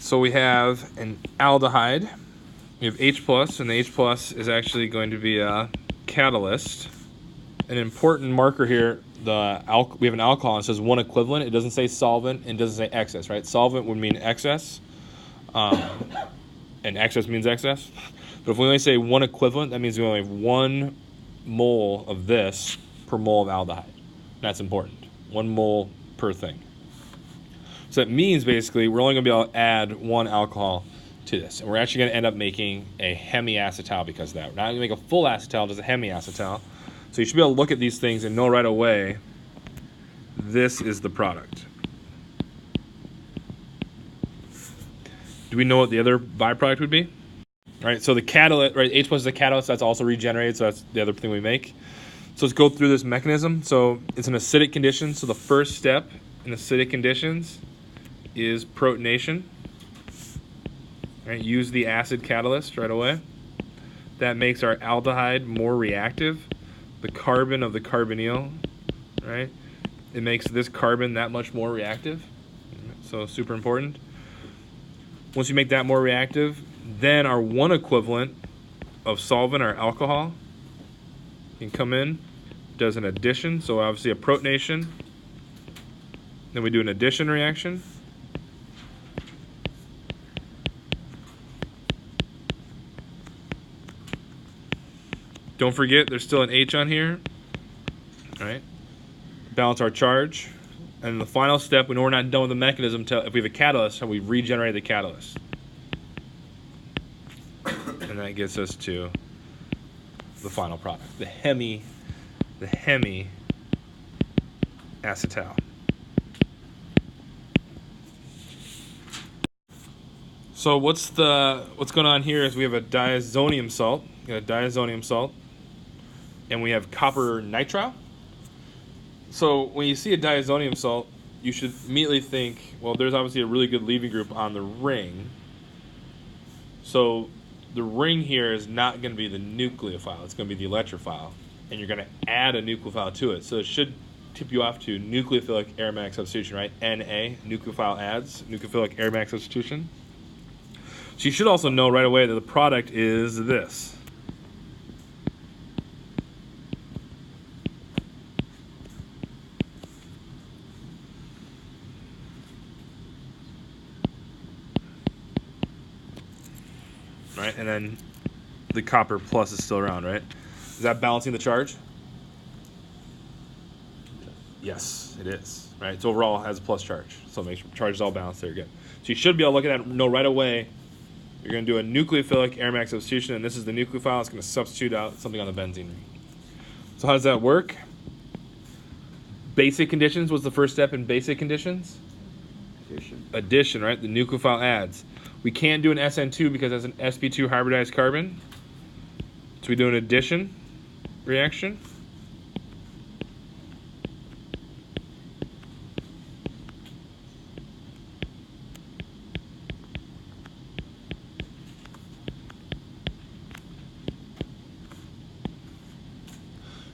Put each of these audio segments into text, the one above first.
So we have an aldehyde. We have H+, and the H+ is actually going to be a catalyst. An important marker here, we have an alcohol, and it says one equivalent. It doesn't say solvent, and it doesn't say excess, right? Solvent would mean excess, and excess means excess. But if we only say one equivalent, that means we only have 1 mole of this per mole of aldehyde. That's important. 1 mole per thing. So that means basically we're only going to be able to add 1 alcohol to this. And we're actually going to end up making a hemi-acetal because of that. We're not going to make a full acetal, just a hemi-acetal. So you should be able to look at these things and know right away this is the product. Do we know what the other byproduct would be? All right, so the catalyst, right, H+ is a catalyst that's also regenerated, so that's the other thing we make. So let's go through this mechanism. So it's an acidic condition. So the first step in acidic conditions is protonation. Right, use the acid catalyst right away. That makes our aldehyde more reactive. The carbon of the carbonyl, right? It makes this carbon that much more reactive. So super important. Once you make that more reactive, then our 1 equivalent of solvent, our alcohol, can come in, does an addition. So obviously a protonation. Then we do an addition reaction. Don't forget, there's still an H on here. All right. Balance our charge. And the final step, we know we're not done with the mechanism until if we have a catalyst, we regenerate the catalyst. And that gets us to the final product, the hemi-acetal. So what's going on here is we have a diazonium salt. We got a diazonium salt. And we have copper nitrile. So when you see a diazonium salt, you should immediately think, well, there's obviously a really good leaving group on the ring. So the ring here is not going to be the nucleophile. It's going to be the electrophile. And you're going to add a nucleophile to it. So it should tip you off to nucleophilic aromatic substitution, right? Na, nucleophile adds, nucleophilic aromatic substitution. So you should also know right away that the product is this. Right, and then the copper plus is still around, right? Is that balancing the charge? Yes, it is. Right, so overall it has a plus charge, so make sure charge is all balanced there. Good. So you should be able to look at that and know right away. You're going to do a nucleophilic aromatic substitution, and this is the nucleophile. It's going to substitute out something on the benzene ring. So how does that work? Basic conditions. What's the first step in basic conditions? Addition, right? The nucleophile adds. We can't do an SN2 because that's an sp2 hybridized carbon. So we do an addition reaction.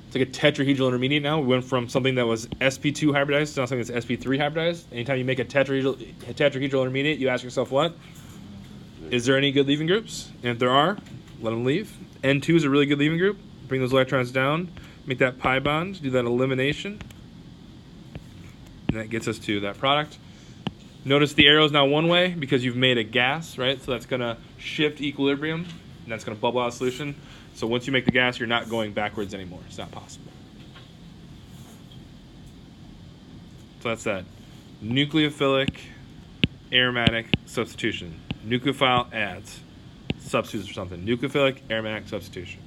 It's like a tetrahedral intermediate now. We went from something that was sp2 hybridized to now something that's sp3 hybridized. Anytime you make a tetrahedral intermediate, you ask yourself what? Is there any good leaving groups? And if there are, let them leave. N2 is a really good leaving group. Bring those electrons down, make that pi bond, do that elimination. And that gets us to that product. Notice the arrow is now one way because you've made a gas, right? So that's going to shift equilibrium, and that's going to bubble out of solution. So once you make the gas, you're not going backwards anymore. It's not possible. So that's that. Nucleophilic aromatic substitution. Nucleophile adds. Substitutes or something. Nucleophilic aromatic substitution.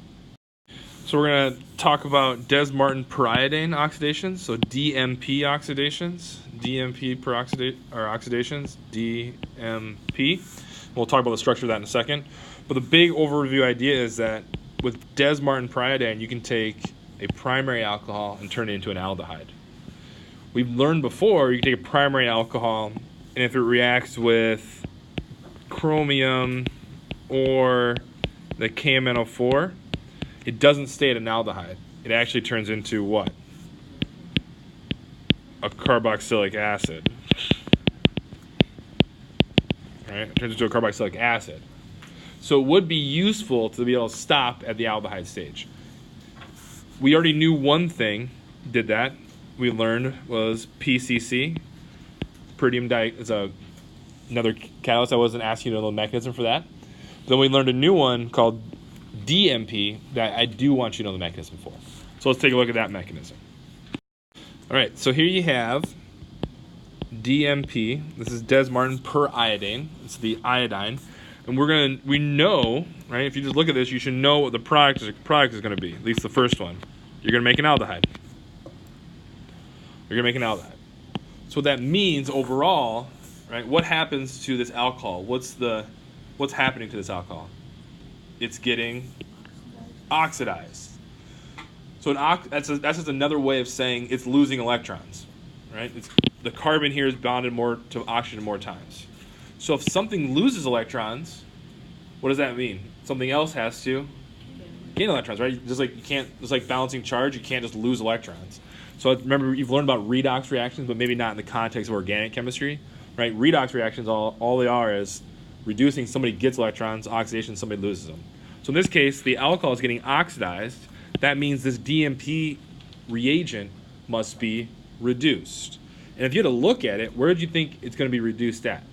So we're going to talk about Des-Martin Periodane oxidations. So DMP oxidations. DMP oxidations. DMP. We'll talk about the structure of that in a second. But the big overview idea is that with Des-Martin Periodane, you can take a primary alcohol and turn it into an aldehyde. We've learned before you can take a primary alcohol, and if it reacts with chromium or the KMNO4, it doesn't stay at an aldehyde. It actually turns into what? A carboxylic acid. right? It turns into a carboxylic acid. So it would be useful to be able to stop at the aldehyde stage. We already knew one thing did that. We learned was PCC. Pyridine is another catalyst. I wasn't asking you to know the mechanism for that. Then we learned a new one called DMP that I do want you to know the mechanism for. So let's take a look at that mechanism. All right, so here you have DMP. This is Des Martin per iodine. It's the iodine. And we know, right, if you just look at this, you should know what the product is going to be, at least the first one. You're going to make an aldehyde. You're going to make an aldehyde. So what that means overall, right, what happens to this alcohol? What's happening to this alcohol? It's getting oxidized. So that's just another way of saying it's losing electrons, right? The carbon here is bonded more to oxygen more times. So if something loses electrons, what does that mean? Something else has to gain electrons, right? Just like balancing charge, you can't just lose electrons. So remember, you've learned about redox reactions, but maybe not in the context of organic chemistry, right? Redox reactions, all they are is reducing, somebody gets electrons, oxidation, somebody loses them. So in this case, the alcohol is getting oxidized. That means this DMP reagent must be reduced. And if you had to look at it, where do you think it's going to be reduced at?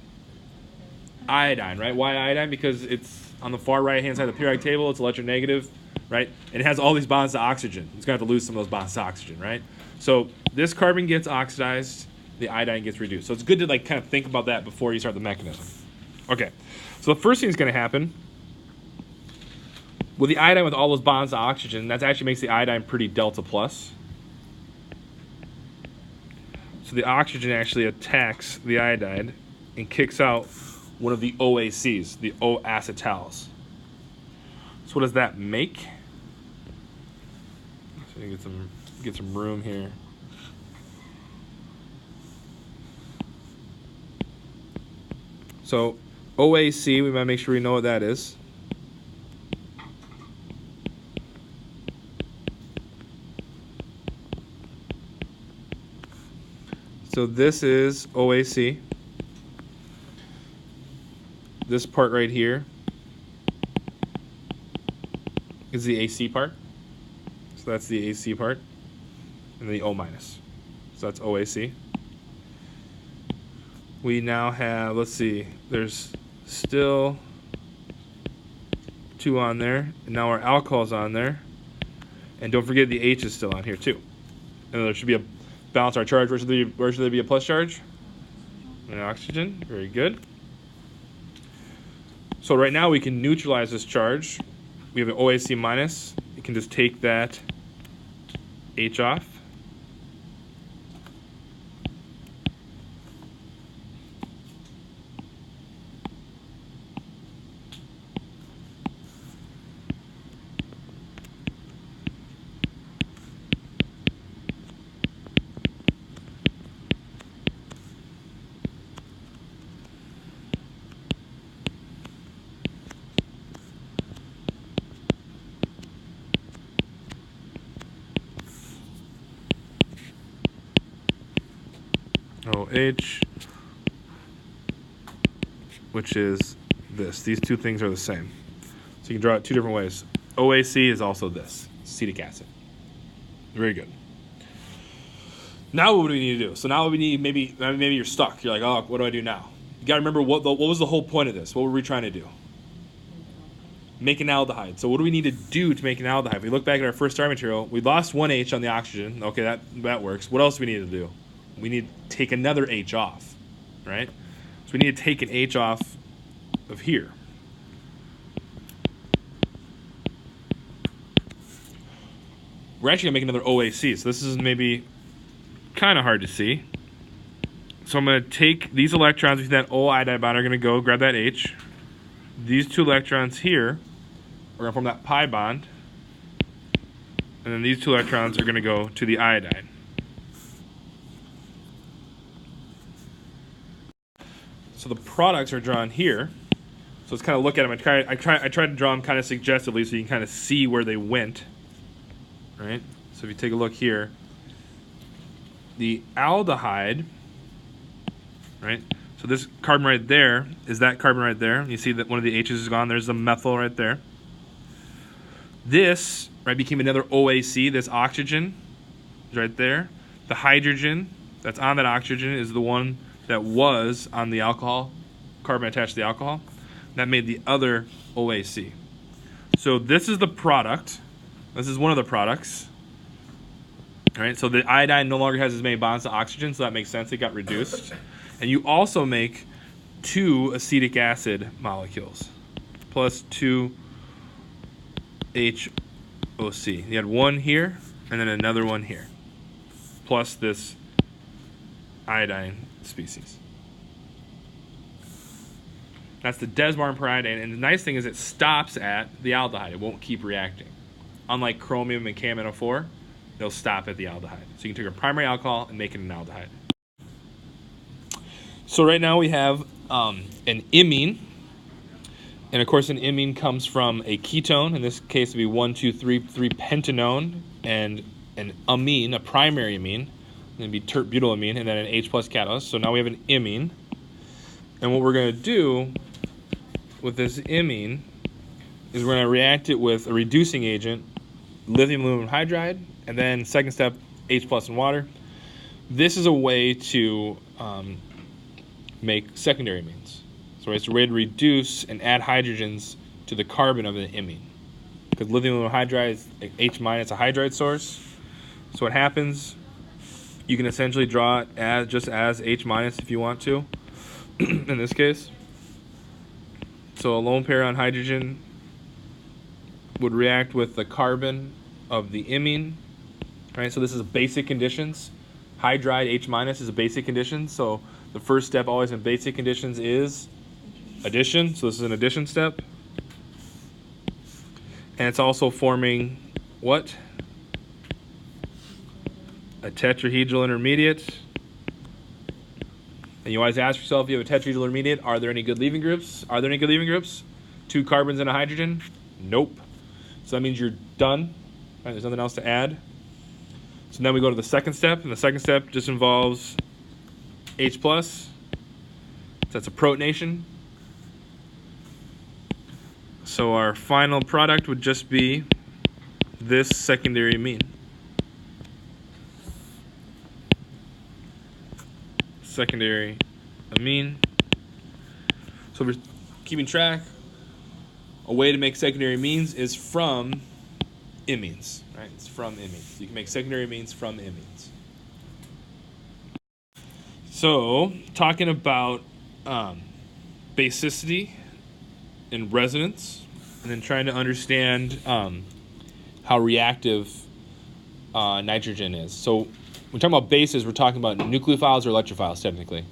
Iodine, right? Why iodine? Because it's on the far right-hand side of the periodic table. It's electronegative, right? And it has all these bonds to oxygen. It's going to have to lose some of those bonds to oxygen, right? So this carbon gets oxidized, the iodine gets reduced. So it's good to kind of think about that before you start the mechanism. Okay, so the first thing that's going to happen with the iodine with all those bonds to oxygen, that actually makes the iodine pretty delta plus. So the oxygen actually attacks the iodide and kicks out one of the OACs, the Ohs Acetals. So what does that make? So you get some room here. So OAC, we might make sure we know what that is. So this is OAC. This part right here is the AC part. So that's the AC part. And the O minus. So that's OAC. We now have, let's see, there's still 2 on there. And now our alcohol's on there. And don't forget the H is still on here too. And there should be a balance our charge. Where should there be a plus charge? An oxygen. Very good. So right now we can neutralize this charge. We have an OAC minus. You can just take that H off. OH, which is this. These two things are the same. So you can draw it 2 different ways. OAC is also this, acetic acid. Very good. Now what do we need to do? So now we need, maybe you're stuck. You're like, oh, what do I do now? You got to remember what was the whole point of this? What were we trying to do? Make an aldehyde. So what do we need to do to make an aldehyde? If we look back at our first starting material, we lost 1 H on the oxygen. Okay, that works. What else do we need to do? We need to take another H off, right? So we need to take an H off of here. We're actually going to make another OAC. So this is maybe kind of hard to see. So I'm going to take these electrons with that O iodide bond are going to go grab that H. These 2 electrons here are going to form that pi bond. And then these 2 electrons are going to go to the iodine. So the products are drawn here. So let's kind of look at them. I tried to draw them kind of suggestively so you can kind of see where they went. Right? So if you take a look here, the aldehyde, right? So this carbon right there is that carbon right there. You see that one of the H's is gone. There's the methyl right there. This, right, became another OAC. This oxygen is right there. The hydrogen that's on that oxygen is the one that was on the alcohol, carbon attached to the alcohol. That made the other OAC. So this is the product. This is one of the products. All right, so the iodine no longer has as many bonds to oxygen, so that makes sense. It got reduced. And you also make 2 acetic acid molecules plus 2 HOC. You had one here and then another one here, plus this iodine species. That's the desmar periodane, and the nice thing is it stops at the aldehyde. It won't keep reacting. Unlike chromium and KMNO4, they'll stop at the aldehyde. So you can take a primary alcohol and make it an aldehyde. So right now we have an imine, and of course an imine comes from a ketone. In this case it would be 1,2,3,3-pentanone, and an amine, a primary amine, and it'd be tert-butylamine, and then an H plus catalyst. So now we have an imine, and what we're going to do with this imine is we're going to react it with a reducing agent, lithium aluminum hydride, and then second step, H plus and water. This is a way to make secondary amines. So it's a way to reduce and add hydrogens to the carbon of an imine. Because lithium aluminum hydride is H minus, a hydride source. So what happens, you can essentially draw it as just as H minus if you want to, in this case. So a lone pair on hydrogen would react with the carbon of the imine. Right, so this is basic conditions. Hydride H minus is a basic condition. So the first step always in basic conditions is addition. So this is an addition step. And it's also forming what? A tetrahedral intermediate. And you always ask yourself, if you have a tetrahedral intermediate, are there any good leaving groups? Are there any good leaving groups? 2 carbons and a hydrogen? Nope. So that means you're done. Right, there's nothing else to add. So then we go to the second step, and the second step just involves H plus. So that's a protonation. So our final product would just be this secondary amine. Secondary amine. So we're keeping track. A way to make secondary amines is from imines, right? It's from imines. You can make secondary amines from imines. So, talking about basicity and resonance, and then trying to understand how reactive nitrogen is. So, when we're talking about bases, we're talking about nucleophiles or electrophiles, technically.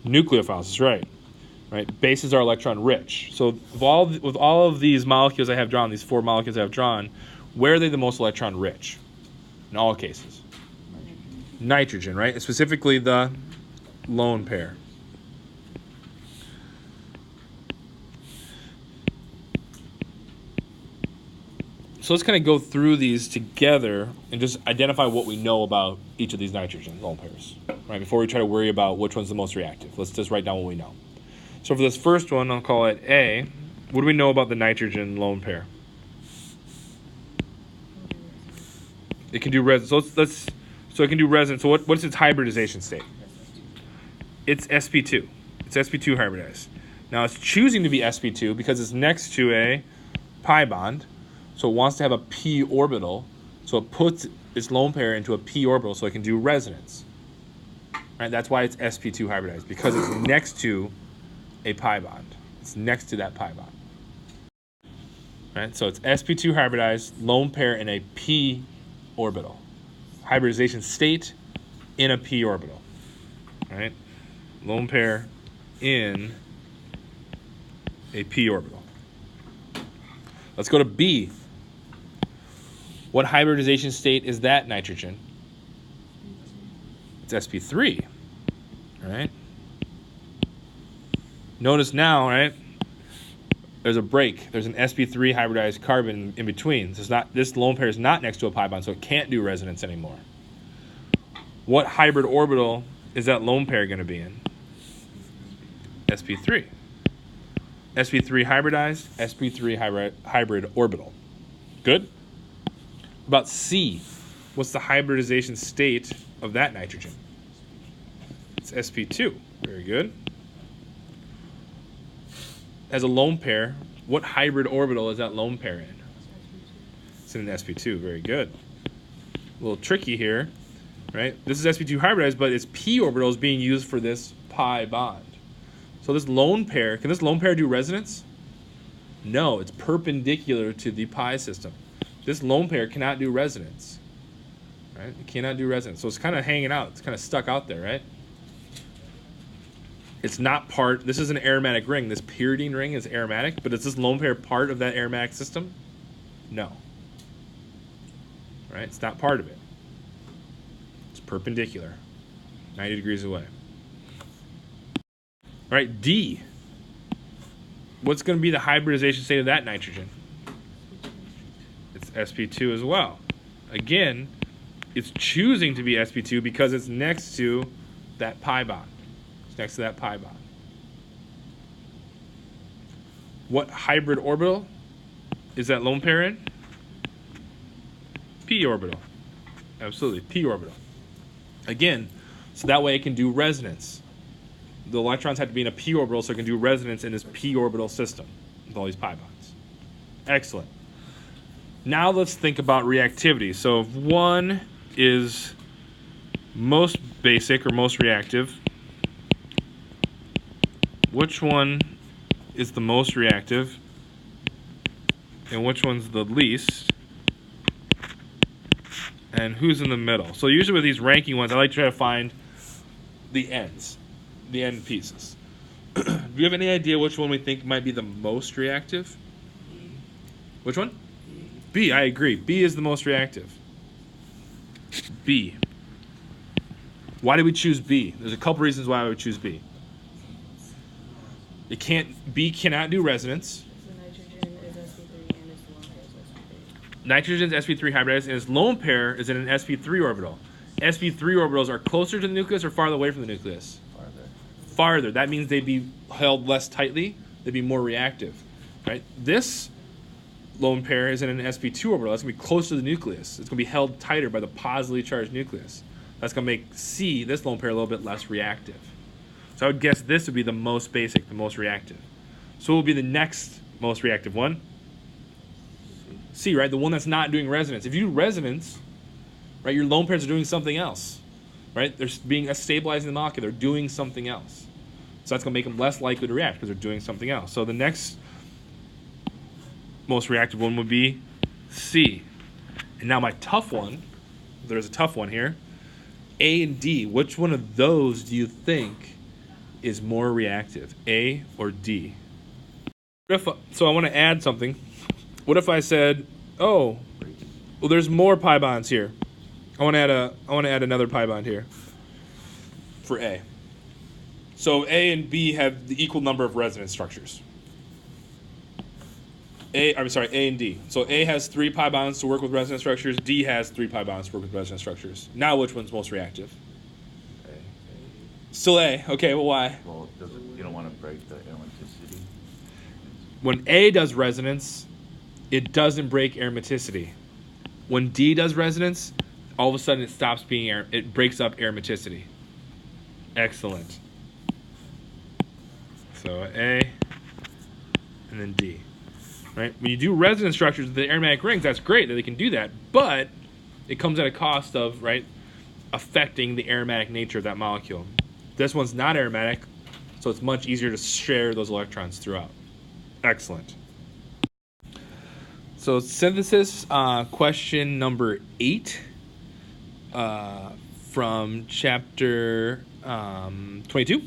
Nucleophiles, that's right. Right? Bases are electron rich. So with all of these molecules I have drawn, these 4 molecules I have drawn, where are they the most electron rich? In all cases. Nitrogen, right? Specifically the lone pair. So let's kind of go through these together and just identify what we know about each of these nitrogen lone pairs. Right? Before we try to worry about which one's the most reactive. Let's just write down what we know. So for this first one, I'll call it A. What do we know about the nitrogen lone pair? It can do resonance. So it can do resonance. So what's its hybridization state? It's sp2. It's sp2 hybridized. Now it's choosing to be sp2 because it's next to a pi bond. So it wants to have a p orbital. So it puts its lone pair into a p orbital so it can do resonance. Right? That's why it's sp2 hybridized, because it's next to a pi bond. It's next to that pi bond. Right? So it's sp2 hybridized, lone pair in a p orbital. Hybridization state in a p orbital. Right? Lone pair in a p orbital. Let's go to B. What hybridization state is that nitrogen? It's sp3. Right? Notice now, right? There's a break. There's an sp3 hybridized carbon in between. So it's not, this lone pair is not next to a pi bond, so it can't do resonance anymore. What hybrid orbital is that lone pair going to be in? sp3. sp3 hybridized, sp3 hybrid orbital. Good? About C, what's the hybridization state of that nitrogen? It's sp2. Very good. As a lone pair, what hybrid orbital is that lone pair in? It's in an sp2. Very good. A little tricky here, right? This is sp2 hybridized, but its p orbital is being used for this pi bond. So this lone pair, can this lone pair do resonance? No, it's perpendicular to the pi system. This lone pair cannot do resonance, right? It cannot do resonance. So it's kind of hanging out. It's kind of stuck out there, right? It's not part, this is an aromatic ring. This pyridine ring is aromatic, but is this lone pair part of that aromatic system? No. Right? It's not part of it. It's perpendicular, 90 degrees away. All right, D. What's going to be the hybridization state of that nitrogen? It's sp2 as well. Again, it's choosing to be sp2 because it's next to that pi bond. It's next to that pi bond. What hybrid orbital is that lone pair in? P orbital. Absolutely, P orbital. Again, so that way it can do resonance. The electrons have to be in a p orbital so it can do resonance in this p orbital system with all these pi bonds. Excellent. Now let's think about reactivity. So if one is most basic or most reactive, which one is the most reactive and which one's the least? And who's in the middle? So usually with these ranking ones, I like to try to find the ends. The end pieces. Do you have any idea which one we think might be the most reactive? Which one? B, I agree. B is the most reactive. B. Why did we choose B? There's a couple reasons why I would choose B. B cannot do resonance. Nitrogen is sp3 hybridized, and its lone pair is in an sp3 orbital. sp3 orbitals are closer to the nucleus or farther away from the nucleus? Farther. That means they'd be held less tightly. They'd be more reactive, right? This lone pair is in an sp2 orbital. That's going to be closer to the nucleus. It's going to be held tighter by the positively charged nucleus. That's going to make C, this lone pair, a little bit less reactive. So I would guess this would be the most basic, the most reactive. So what would be the next most reactive one? C, right? The one that's not doing resonance. If you do resonance, right, your lone pairs are doing something else, right? They're stabilizing the molecule. They're doing something else. So that's going to make them less likely to react because they're doing something else. So the next most reactive one would be C. And now my tough one, there's a tough one here, A and D. Which one of those do you think is more reactive, A or D? So I want to add something. What if I said, oh, well, there's more pi bonds here. I want to add another pi bond here for A. So A and B have the equal number of resonance structures. A and D. So A has 3 pi bonds to work with resonance structures. D has 3 pi bonds to work with resonance structures. Now which one's most reactive? A. Still A. Okay, well why? Well, you don't want to break the aromaticity. When A does resonance, it doesn't break aromaticity. When D does resonance, all of a sudden it stops being it breaks up aromaticity. Excellent. So A and then D. Right? When you do resonance structures with the aromatic rings, that's great that they can do that, but it comes at a cost of, right, affecting the aromatic nature of that molecule. This one's not aromatic, so it's much easier to share those electrons throughout. Excellent. So synthesis, question number 8 from chapter 22.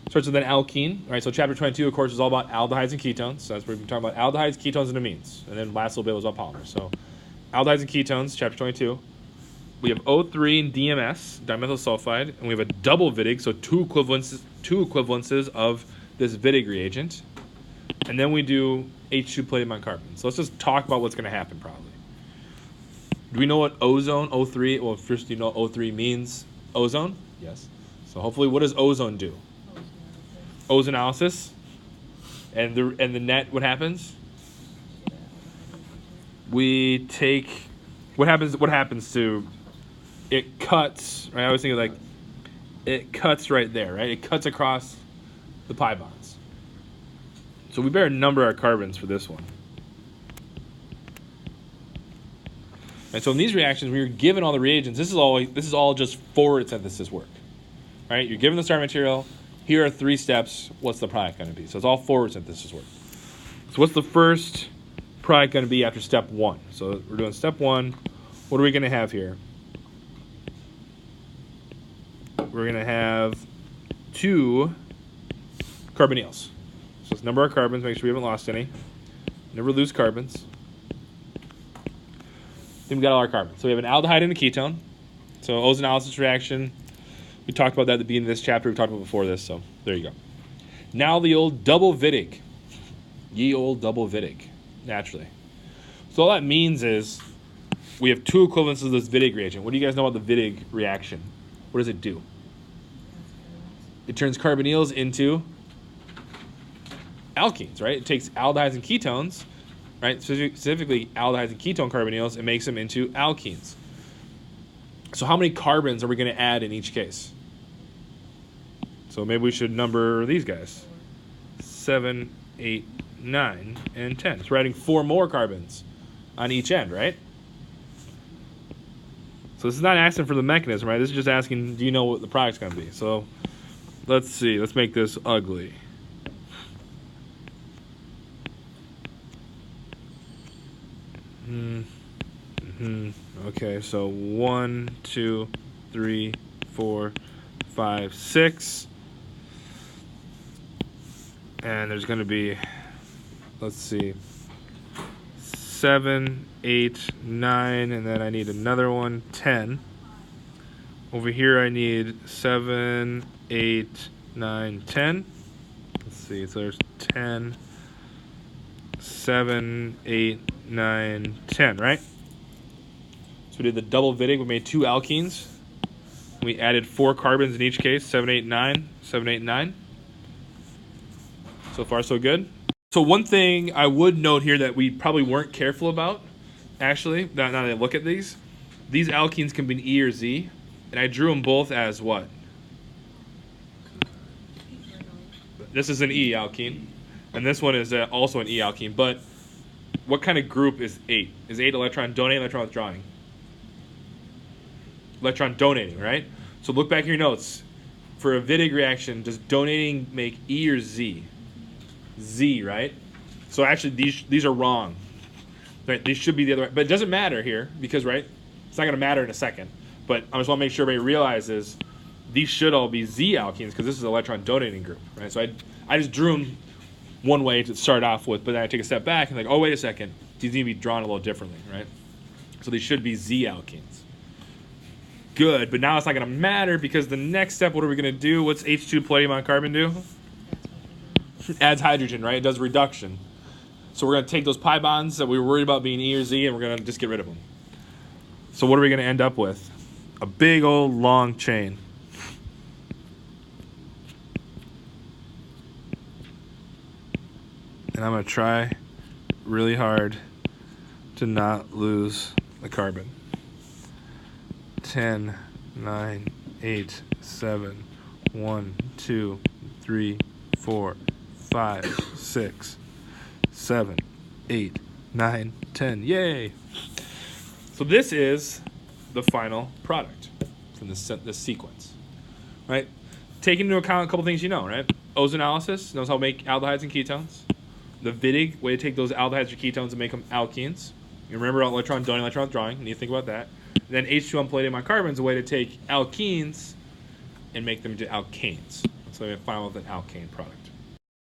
Starts with an alkene. All right, so chapter 22, of course, is all about aldehydes and ketones. So that's what we've been talking about, aldehydes, ketones, and amines. And then last little bit was about polymers. So aldehydes and ketones, chapter 22. We have O3 and DMS, dimethyl sulfide, and we have a double Vidiq, so two equivalences of this Vidiq reagent. And then we do H2 plated carbon. So let's just talk about what's going to happen probably. Do we know what ozone, O3, well, first do you know what O3 means? Ozone? Yes. So hopefully, what does ozone do? Ohs analysis. And the net, what happens? We take, what happens to, it cuts, right? I always think of like, it cuts right there, right? It cuts across the pi bonds. So we better number our carbons for this one. And so in these reactions, we were given all the reagents. This is all just forward synthesis work, right? You're given the starting material. Here are 3 steps. What's the product going to be? So it's all forward synthesis work. So what's the first product going to be after step 1? So we're doing step 1. What are we going to have here? We're going to have 2 carbonyls. So let's number our carbons, make sure we haven't lost any. Never lose carbons. Then we got all our carbons. So we have an aldehyde and a ketone. So Ohs analysis reaction. We talked about that at the beginning of this chapter. We talked about before this, so there you go. Now the old double Vidiq. Ye old double Vidiq, naturally. So all that means is we have 2 equivalents of this Vidiq reagent. What do you guys know about the Vidiq reaction? What does it do? It turns carbonyls into alkenes, right? It takes aldehydes and ketones, right? Specifically aldehydes and ketone carbonyls, and makes them into alkenes. So how many carbons are we going to add in each case? So maybe we should number these guys. 7, 8, 9, and 10. So we're adding 4 more carbons on each end, right? So this is not asking for the mechanism, right? This is just asking, do you know what the product's going to be? So let's see. Let's make this ugly. Okay, so 1, 2, 3, 4, 5, 6. And there's going to be, let's see, 7, 8, 9, and then I need another one, 10. Over here I need 7, 8, 9, 10. Let's see, so there's 10, 7, 8, 9, 10, right? So we did the double Vidiq. We made 2 alkenes. We added 4 carbons in each case, 7, 8, 9, 7, 8, 9. So far, so good. So one thing I would note here that we probably weren't careful about, actually, now that I look at these alkenes can be an E or Z, and I drew them both as what? This is an E alkene, and this one is also an E alkene, but what kind of group is 8? Is 8 electron donating, electron withdrawing? Electron donating, right? So look back in your notes. For a Vidiq reaction, does donating make E or Z? Z, right? So actually, these are wrong. Right? These should be the other way. But it doesn't matter here because, right, it's not going to matter in a second. But I just want to make sure everybody realizes these should all be Z alkenes because this is an electron donating group, right? So I just drew them one way to start off with, but then I take a step back and like, oh, wait a second. These need to be drawn a little differently, right? So these should be Z alkenes. Good, but now it's not going to matter because the next step, what are we going to do? What's H2 palladium on carbon do? Adds hydrogen, right? It does reduction. So we're going to take those pi bonds that we were worried about being E or Z, and we're going to just get rid of them. So what are we going to end up with? A big old long chain. And I'm going to try really hard to not lose the carbon. 10, 9, 8, 7, 1, 2, 3, 4, 5, 6, 7, 8, 9, 10. Yay! So this is the final product from this sequence, right? Taking into account a couple things you know, right? Ohs analysis knows how to make aldehydes and ketones. The Vidiq, way to take those aldehydes or ketones and make them alkenes. You remember electron donating, electron withdrawing. You need to think about that. And then H2 on palladium on carbon is a way to take alkenes and make them into alkanes. So we have final with an alkane product.